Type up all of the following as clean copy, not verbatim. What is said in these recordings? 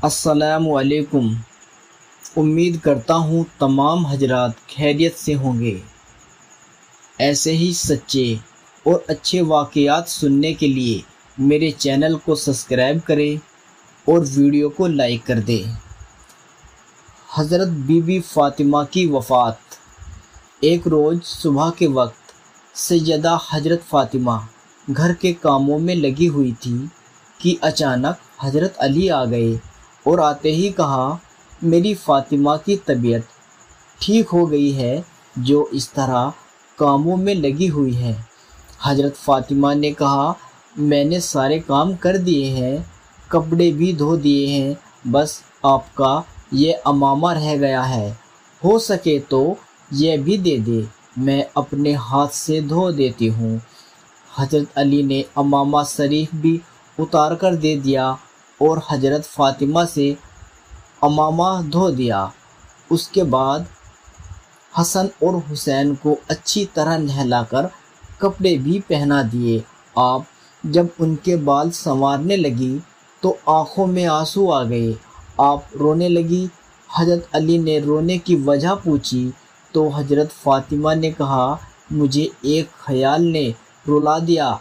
अस्सलामु अलैकुम। उम्मीद करता हूँ तमाम हजरात खैरियत से होंगे। ऐसे ही सच्चे और अच्छे वाक़यात सुनने के लिए मेरे चैनल को सब्सक्राइब करें और वीडियो को लाइक कर दें। हज़रत बीबी फ़ातिमा की वफ़ात। एक रोज़ सुबह के वक्त सैयदा हज़रत फ़ातिमा घर के कामों में लगी हुई थी कि अचानक हज़रत अली आ गए और आते ही कहा, मेरी फ़ातिमा की तबीयत ठीक हो गई है जो इस तरह कामों में लगी हुई है। हज़रत फ़ातिमा ने कहा, मैंने सारे काम कर दिए हैं, कपड़े भी धो दिए हैं, बस आपका ये अमामा रह गया है, हो सके तो ये भी दे दे, मैं अपने हाथ से धो देती हूँ। हज़रत अली ने अमामा शरीफ भी उतार कर दे दिया और हज़रत फ़ातिमा से अमामा धो दिया। उसके बाद हसन और हुसैन को अच्छी तरह नहलाकर कपड़े भी पहना दिए। आप जब उनके बाल संवारने लगी तो आँखों में आंसू आ गए। आप रोने लगी। हज़रत अली ने रोने की वजह पूछी तो हज़रत फ़ातिमा ने कहा, मुझे एक ख़याल ने रुला दिया।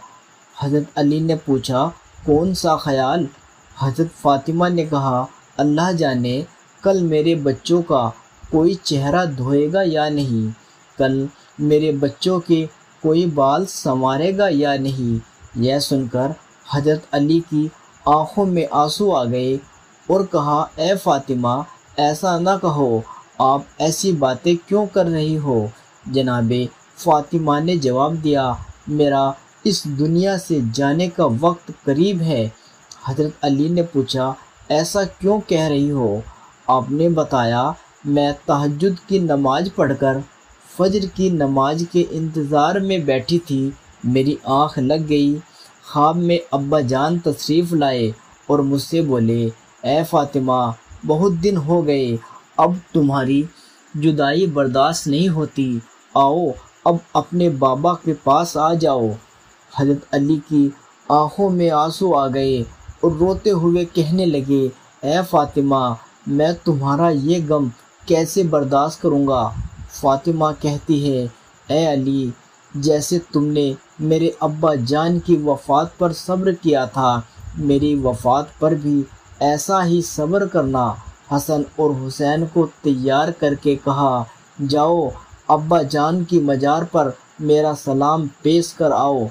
हज़रत अली ने पूछा, कौन सा ख़याल? हज़रत फ़ातिमा ने कहा, अल्लाह जाने कल मेरे बच्चों का कोई चेहरा धोएगा या नहीं, कल मेरे बच्चों के कोई बाल संवारेगा या नहीं। यह सुनकर हज़रत अली की आँखों में आंसू आ गए और कहा, ए फ़ातिमा, ऐसा ना कहो, आप ऐसी बातें क्यों कर रही हो? जनाबे फ़ातिमा ने जवाब दिया, मेरा इस दुनिया से जाने का वक्त करीब है। हज़रत अली ने पूछा, ऐसा क्यों कह रही हो? आपने बताया, मैं तहज्जुद की नमाज पढ़कर फजर की नमाज के इंतज़ार में बैठी थी, मेरी आँख लग गई। ख्वाब में अब्बा जान तशरीफ़ लाए और मुझसे बोले, ए फ़ातिमा, बहुत दिन हो गए, अब तुम्हारी जुदाई बर्दाश्त नहीं होती, आओ अब अपने बाबा के पास आ जाओ। हज़रत अली की आँखों में आंसू आ गए और रोते हुए कहने लगे, ए फ़ातिमा, मैं तुम्हारा ये गम कैसे बर्दाश्त करूँगा? फ़ातिमा कहती है, ए अली, जैसे तुमने मेरे अब्बा जान की वफ़ात पर सब्र किया था, मेरी वफ़ात पर भी ऐसा ही सब्र करना। हसन और हुसैन को तैयार करके कहा, जाओ अब्बा जान की मज़ार पर मेरा सलाम पेश कर आओ।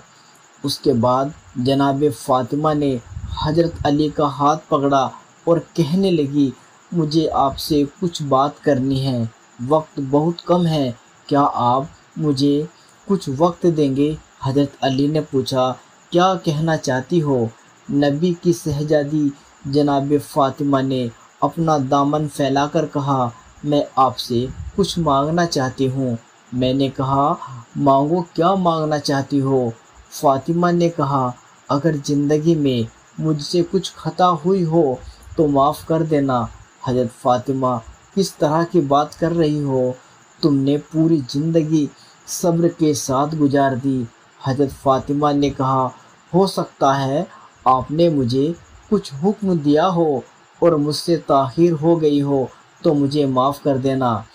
उसके बाद जनाब फ़ातिमा ने हज़रत अली का हाथ पकड़ा और कहने लगी, मुझे आपसे कुछ बात करनी है, वक्त बहुत कम है, क्या आप मुझे कुछ वक्त देंगे? हज़रत अली ने पूछा, क्या कहना चाहती हो? नबी की शहज़ादी जनाब फ़ातिमा ने अपना दामन फैलाकर कहा, मैं आपसे कुछ मांगना चाहती हूँ। मैंने कहा, मांगो, क्या मांगना चाहती हो? फ़ातिमा ने कहा, अगर ज़िंदगी में मुझसे कुछ खता हुई हो तो माफ़ कर देना। हज़रत फ़ातिमा, किस तरह की बात कर रही हो? तुमने पूरी ज़िंदगी सब्र के साथ गुजार दी। हज़रत फ़ातिमा ने कहा, हो सकता है आपने मुझे कुछ हुक्म दिया हो और मुझसे ताख़ीर हो गई हो तो मुझे माफ़ कर देना।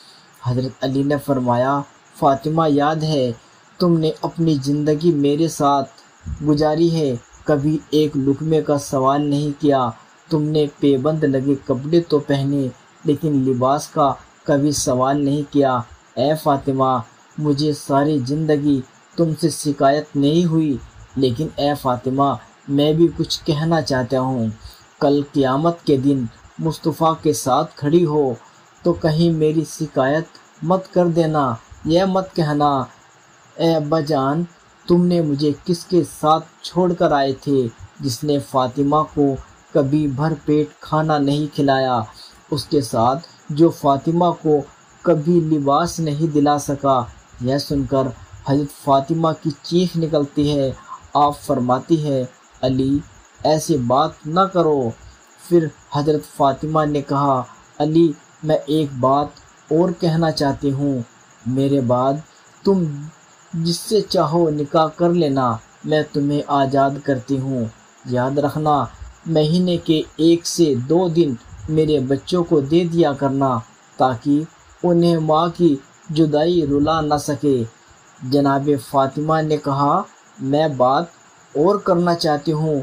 हज़रत अली ने फरमाया, फ़ातिमा, याद है तुमने अपनी ज़िंदगी मेरे साथ गुजारी है, कभी एक लुक़मे का सवाल नहीं किया, तुमने पेबंद लगे कपड़े तो पहने लेकिन लिबास का कभी सवाल नहीं किया। ए फ़ातिमा, मुझे सारी ज़िंदगी तुमसे शिकायत नहीं हुई, लेकिन ए फ़ातिमा, मैं भी कुछ कहना चाहता हूँ। कल क़यामत के दिन मुस्तफ़ा के साथ खड़ी हो तो कहीं मेरी शिकायत मत कर देना, यह मत कहना, ए अब्बा जान, तुमने मुझे किसके साथ छोड़ कर आए थे जिसने फ़ातिमा को कभी भर पेट खाना नहीं खिलाया, उसके साथ जो फ़ातिमा को कभी लिबास नहीं दिला सका। यह सुनकर हज़रत फ़ातिमा की चीख निकलती है। आप फरमाती है, अली, ऐसी बात न करो। फिर हज़रत फ़ातिमा ने कहा, अली, मैं एक बात और कहना चाहती हूँ, मेरे बाद तुम जिससे चाहो निकाह कर लेना, मैं तुम्हें आज़ाद करती हूँ। याद रखना, महीने के 1 से 2 दिन میرے بچوں کو دے دیا کرنا تاکہ انہیں ماں کی جدائی رلا نہ سکے۔ جناب فاطمہ نے کہا، میں بات اور کرنا چاہتی ہوں،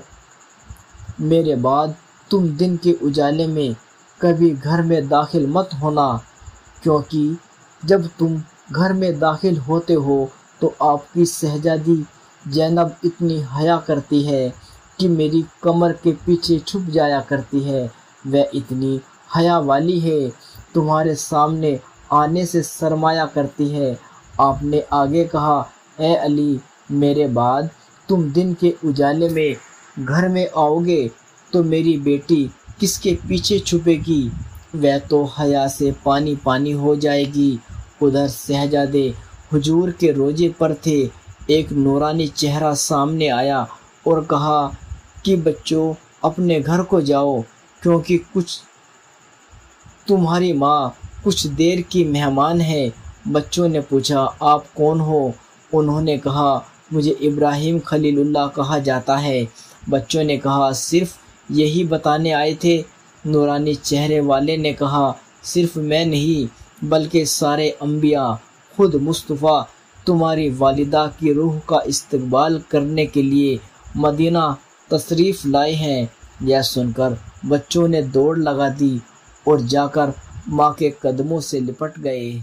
میرے بعد تم دن کے اجالے میں کبھی گھر میں داخل مت ہونا، کیونکہ جب تم گھر میں داخل ہوتے ہو تو آپ کی شہزادی زینب اتنی حیا کرتی ہے کہ میری کمر کے پیچھے چھپ جایا کرتی ہے۔ وہ اتنی حیا والی ہے، تمہارے سامنے آنے سے شرمایا کرتی ہے۔ آپ نے آگے کہا، اے علی، میرے بعد تم دن کے اجالے میں گھر میں آؤ گے تو میری بیٹی کس کے پیچھے چھپے گی؟ وہ تو حیا سے پانی پانی ہو جائے گی۔ ادھر شہزادے حضور کے روزے پر تھے۔ ایک نورانی چہرہ سامنے آیا اور کہا کہ بچوں اپنے گھر کو جاؤ، کیونکہ تمہاری ماں کچھ دیر کی مہمان ہے۔ بچوں نے پوچھا، آپ کون ہو؟ انہوں نے کہا، مجھے ابراہیم خلیل اللہ کہا جاتا ہے۔ بچوں نے کہا، صرف یہی بتانے آئے تھے؟ نورانی چہرے والے نے کہا، صرف میں نہیں بلکہ سارے انبیاء، خود مصطفیٰ تمہاری والدہ کی روح کا استقبال کرنے کے لیے مدینہ تشریف لائے ہیں۔ یہ سن کر بچوں نے دوڑ لگا دی اور جا کر ماں کے قدموں سے لپٹ گئے۔